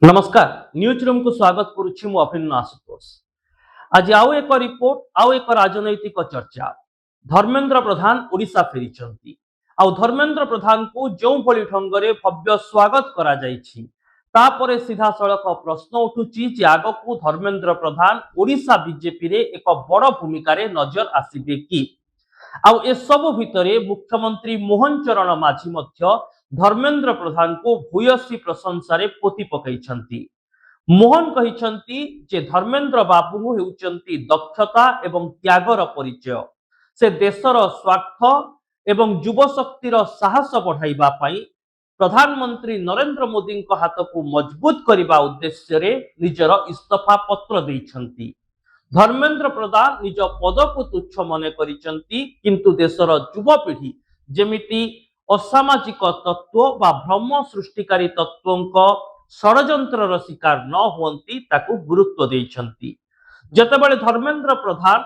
नमस्कार news room को स्वागत करुच्ची मु अभिन्न आशुतोष। आज आउ एक रिपोर्ट आउ एक राजनैतिक चर्चा। धर्मेंद्र प्रधान ओडिशा फेरी आउ धर्मेंद्र प्रधान को जो भली ढंगरे भव्य स्वागत करा जायछि तापरे सीधा सड़क प्रश्न उठुची जे आगकू धर्मेंद्र प्रधान ओडिशा बीजेपी रे एक बड़ भूमिका रे नजर आसीबे कि आउ ए सब भितरे मुख्यमंत्री मोहन चरण माझी मध्य धर्मेंद्र प्रधान को भूयसी प्रशंसा रे पोती पकैछंती। मोहन कहिछंती जे धर्मेंद्र बाबू हेउचंती दक्षता एवं त्यागर परिचय। से देशर स्वार्थ एवं युव शक्तिर साहस बढ़ाइबा पई प्रधानमंत्री नरेंद्र मोदी हाथ को मजबूत करने उद्देश्य रे निजर इस्तीफा पत्र देइछंती। धर्मेंद्र प्रधान निज पद को तुच्छ मन करिसंती किंतु देशर युवपीढ़ी जेमिति असामाजिक तत्व बा भ्रम सृष्टिकारी तत्वों षड्यंत्र शिकार न हुंती ताकू गुरुत्व देइछंती। जेतेबेले धर्मेंद्र प्रधान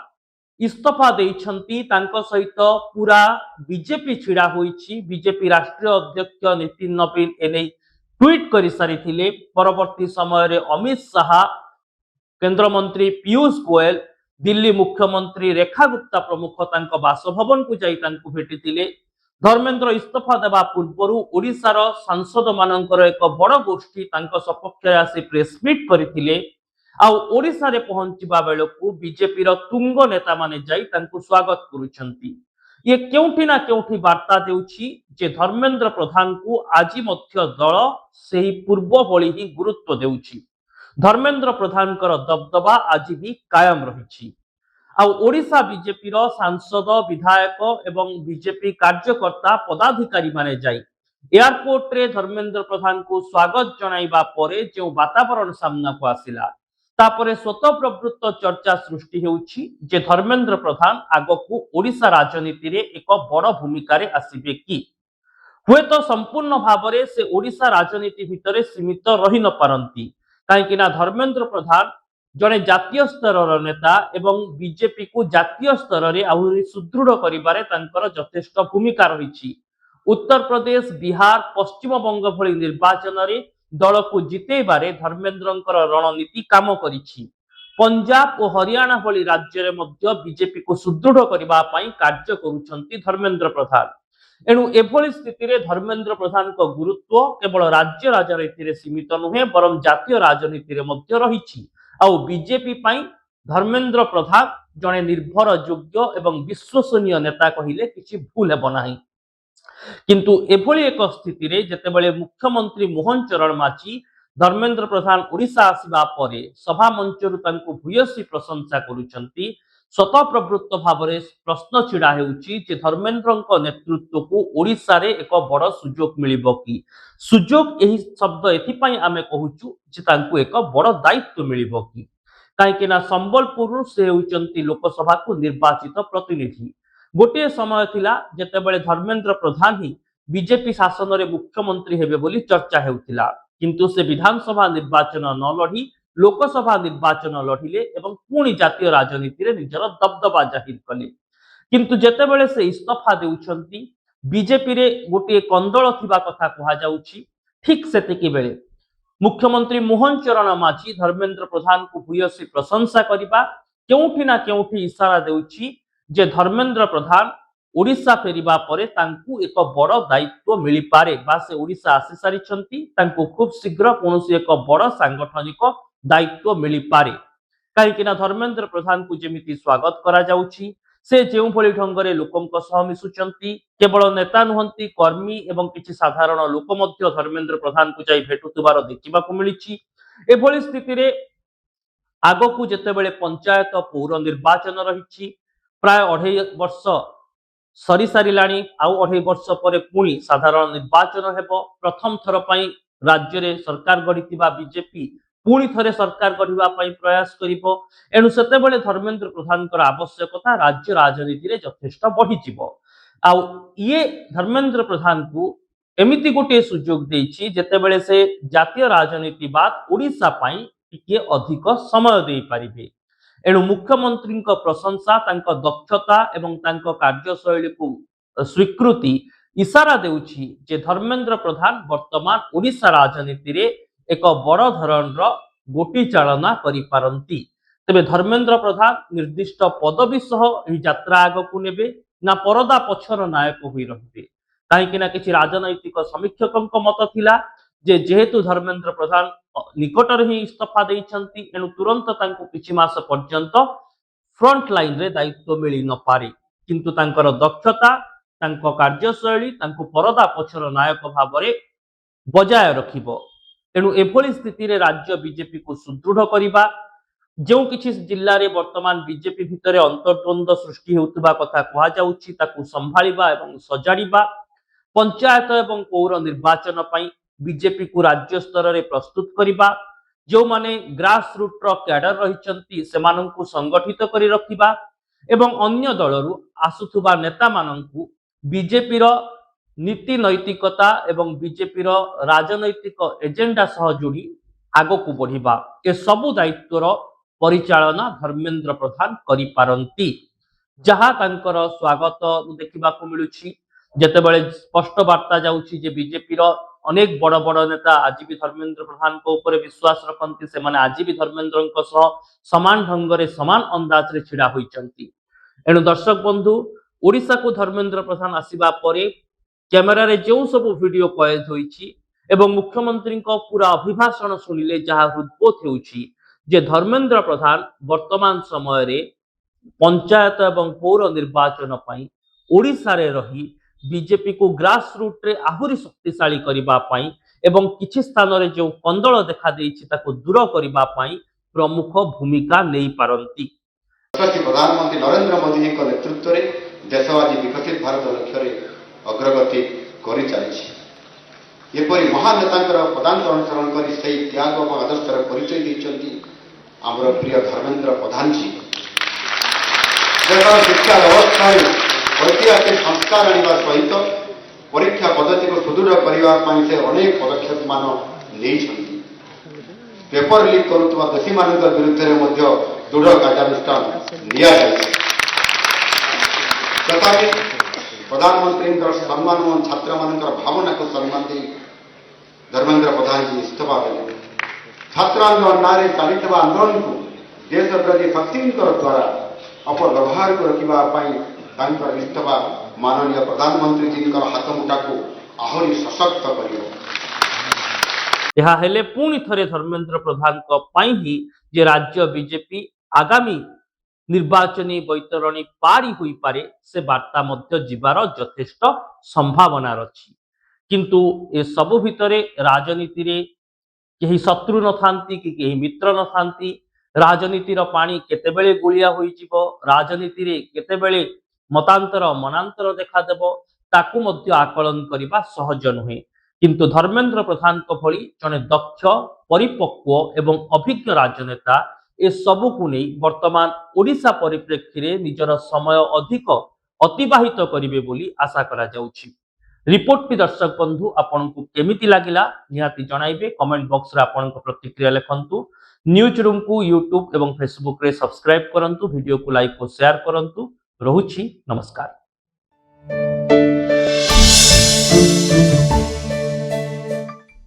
इस्तीफा देइछंती तांको सहित पूरा बीजेपी छिड़ा होईछि। बीजेपी राष्ट्रीय अध्यक्ष नितिन नवीन एने ट्वीट करि सारिथिले। परवर्ती समय रे अमित शाह, केंद्र मंत्री पीयूष गोयल, दिल्ली मुख्यमंत्री रेखा गुप्ता प्रमुख तांको बासभवन को जाई तांको भेटिथिले। धर्मेंद्र इस्तीफा देवा पूर्व ओडिशार सांसद मानकर एक बड़ गोष्ठी तांको सपक्ष आसी प्रेस मीट करथिले। आउ ओडिशा रे पहुंचीबा बेलकू बीजेपी रो तुंग नेता माने जाई तांको स्वागत करूछंती। ये केउठी ना केउठी वार्ता देउछि जे धर्मेंद्र प्रधान को आजि मध्य दल सेही पूर्व भली ही गुरुत्व देउछि। धर्मेंद्र प्रधान कर दबदबा आज भी कायम रही। ओडिशा बीजेपी रो सांसद, विधायक एवं बीजेपी कार्यकर्ता पदाधिकारी माने जाई एयरपोर्ट रे धर्मेंद्र प्रधान को स्वागत जणाइबा परे जो वातावरण सामना को आसिला तापरे स्वतःप्रवृत्त चर्चा सृष्टि हेउछि जे धर्मेंद्र प्रधान आगकू ओडिशा राजनीति रे एक बड़ भूमिका रे आसीबे कि हुए तो संपूर्ण भावरे से ओडिशा राजनीति भितरे सीमित रही न पारंती। कहीं धर्मेंद्र प्रधान जड़े जातीय स्तर नेता एवं बीजेपी को जातीय स्तर में आहरी सुदृढ़ करिबारे तांकर यथेष्ट भूमिका रही। उत्तर प्रदेश, बिहार, पश्चिम बंग भली निर्वाचन रे दल को जितेबारे धर्मेंद्रंकर रणनीति काम करिछि। पंजाब और हरियाणा भली राज्य रे मध्य बीजेपी को सुदृढ़ करिबा पई कार्य करूछंती धर्मेंद्र प्रधान। एणु एभली स्थिति रे धर्मेंद्र प्रधान को गुरुत्व केवल राज्य राजनीति रे सीमित नुहे बरं जातीय राजनीति रे मध्य रहिछि। आउ बीजेपी पई धर्मेंद्र प्रधान जने निर्भर योग्य एवं विश्वसनीय नेता कहिले किछि भूल हेबो नाही। किंतु एभली एक स्थिति रे जेतेबेले मुख्यमंत्री मोहन चरण माझी धर्मेंद्र प्रधान ओडिशा आसीबा परे सभा मंचरु तांको भूयसी प्रशंसा करूछंती। स्वतःप्रवृत्त भावरे प्रश्न छिड़ा हेउछि जे धर्मेंद्रଙ୍କ नेतृत्व को ओडिशा रे एक बड़ सुजोग मिलिबो कि। सुजोग एही शब्द एथि पई आमे कहूछु जे तांको एक बड़ दायित्व मिलिबो कि काहेकि ना संबलपुर से हेउचंती लोकसभा को निर्वाचित प्रतिनिधि। गोटे समय थिला जेतेबेले धर्मेंद्र प्रधान ही बीजेपी शासन रे मुख्यमंत्री हेबे बोली चर्चा हेउथिला किंतु से विधानसभा निर्वाचन न लढ़ी लोकसभा निर्वाचन लढ़िले एवं पुणी जातीय राजनीति रे निजर दबदबा जाहिर कले। किंतु जेतेबेले से इस्तीफा देउछंती बीजेपी रे गोटे कंदल थिबा कथा कहा जाउछि। ठीक सेतिकी बेले मुख्यमंत्री मोहन चरण माझी धर्मेंद्र प्रधान को भूयसी प्रशंसा करिबा केउठी ना केउठी इशारा देउछि जे धर्मेंद्र प्रधान ओडिशा फेरिबा परे तांकू एक बड़ दायित्व मिली पारे बा से ओडिशा आसी सारिछंती। तांकू खूब शीघ्र कोनोसी एक बड़ सांगठनिक दायित्व मिली पारे कहीं धर्मेंद्र प्रधान को जेमिति स्वागत करा जाउछि से जेउ भली ढंगरे लोकंक सह मिसुचंती केवल नेता नुहंती कर्मी एवं किछि साधारण लोक मध्य धर्मेंद्र प्रधान को जाई भेटुतुबार देखिबा को मिलिछि। एभली स्थिति रे आगकू जेतेबेले पंचायत पौर निर्वाचन रहिछि प्राय 2.5 वर्ष सरी सारिलाणी आउ 2.5 वर्ष पर पुणी साधारण निर्वाचन हेबो। प्रथम थर पई राज्य रे सरकार गढ़िथिबा बीजेपी पुणी थरे सरकार गढ़िबा पई प्रयास करिबो। एणु सेतेबेले धर्मेंद्र प्रधान कर आवश्यकता राज्य राजनीति रे यथेष्ट बढ़ी जिवो। आउ ये धर्मेंद्र प्रधान को एमिति गोटे सुजोग देछि जेतेबेले से जातीय राजनीति बाद ओडिशा पई टिके अधिक समय देई पारिबे। एणु मुख्यमंत्री प्रशंसा तांको दक्षता एवं तांको कार्यशैली को स्वीकृति इशारा देउछि जे धर्मेंद्र प्रधान वर्तमान ओडिशा राजनीति रे एक बड़ धरणर गोटी चालना करिपारंती। तेबे धर्मेंद्र प्रधान निर्दिष्ट पदवी सह एही यात्रा आगकू नेबे ना परदा पछर नायक होई रहिबे। काहेकि ना किछि राजनैतिक समीक्षकଙ୍କ मत थिला जे जेहेतु धर्मेंद्र प्रधान निकटर ही इस्तीफा देइछंती एणु तुरंत तांको किछि मास पर्यंत फ्रंट लाइन रे दायित्व मिली न पारे, किंतु तांकर दक्षता तांको कार्यशैली तांको परदा पछर नायक भाबरे बजाय रखिबो। एणु एभली स्थिति रे राज्य बीजेपी को सुदृढ़ करिबा, जो किछि जिल्ला रे वर्तमान बीजेपी भितरे अंतर्द्वंद सृष्टि हेउतबा कथा कहा जाउछि ताकू संभाळिबा एवं सजाड़िबा, पंचायत एवं पौर निर्वाचन पई बीजेपी को राज्य स्तर रे प्रस्तुत करिबा, जो माने ग्रास रूट रो कैडर रहिचंती सेमानंकु संगठित करि रखिबा एवं अन्य दलरु आसुथुबा नेता मानंकु बीजेपी रो नीति नैतिकता एवं बीजेपी रो राजनैतिक एजेंडा सह जोड़ी आगकू बढ़िबा, ए सबु दायित्वर परिचालना धर्मेंद्र प्रधान करि पारंती। जहा तांकर स्वागत देखिबाकू मिलुछि, जेतेबेले स्पष्ट वार्ता जाउछि जे बीजेपी रो अनेक बड़ बड़ नेता आज भी धर्मेंद्र प्रधान को ऊपर विश्वास रखती से आज भी धर्मेंद्र समान ढंग से समान अंदाज रे छिड़ा होइचंती। एणु दर्शक बंधु, ओडिशा को धर्मेंद्र प्रधान आसिबा परे कैमेरा रे जो सब वीडियो कैद होइछि एवं मुख्यमंत्री को पूरा अभिभाषण सुनिले जहा हृदबोध हेउछि जे धर्मेंद्र प्रधान वर्तमान समय रे पंचायत एवं पौर निर्वाचन पई ओडिशा रे रही बीजेपी को ग्रास रूट रे आहुरी शक्तिशाली करिबा पई एवं किछि स्थान रे जो कंदल देखा देइछि ताको दूर करिबा पई प्रमुख भूमिका नै पारंती। प्रधानमंत्री नरेंद्र मोदी जी नेतृत्व रे देश आज विकसित भारत लक्ष्य रे अग्रगति करि चलिछि। एपरि महान नेतांकर पदांक अनुसरण करी सेही त्याग और आदर्शर परिचय दैछंती हमर प्रिय धर्मेंद्र प्रधान जी। देशर शिक्षा व्यवस्था ऐतिहासिक संस्कार आने सहित परीक्षा पद्धति को सुदृढ़ करने से अनेक पदक्षेप मान नहीं। पेपर लीक करुवा दोषी मान विरुद्ध में दृढ़ कार्यानुष्ठान तथापि प्रधानमंत्री सम्मान और छात्र मान भावना को सम्मान दे धर्मेंद्र प्रधान जी इस्तीफा देते। छात्र आंदोलन नारे चली आंदोलन को देश प्रति शक्ति द्वारा अपव्यवहार को रखा इस्तीफा माननीय प्रधानमंत्री जी हाथ मुठा को आहरी सशक्त कर पुणी थे धर्मेंद्र प्रधान ही जे राज्य बीजेपी आगामी निर्वाचनी बैतरणी पारी हुई पारे से वार्ता मध्य जीवार यथेष्ट संभावना रछि। किंतु ए सबु भितरे राजनीति रे केही शत्रु न थांती कि केही मित्र न थांती। राजनीतिर पानी केतेबेले गुलिया होई जिवो, राजनीति रे केतेबेले मतांतर मनांतर देखा देबो ताकू मध्य आकलन करिबा सहज नुहे। किंतु धर्मेंद्र प्रधान को भली जने दक्ष परिपक्व एवं अभिज्ञ राजनेता ए सबु को नहीं वर्तमान ओडिशा परिप्रेक्षी रे निजर समय अधिक अतिबाहित करिवे बोली आशा करा जाउछि। रिपोर्ट भी दर्शक बंधु आपन को केमिति लागिला निहाती जणाइबे, कमेंट बॉक्स रे आपन को प्रतिक्रिया लेखंतु। न्यूज रूम को यूट्यूब एवं फेसबुक रे सब्सक्राइब करंतु, वीडियो को लाइक और शेयर करंतु। रहुछि नमस्कार।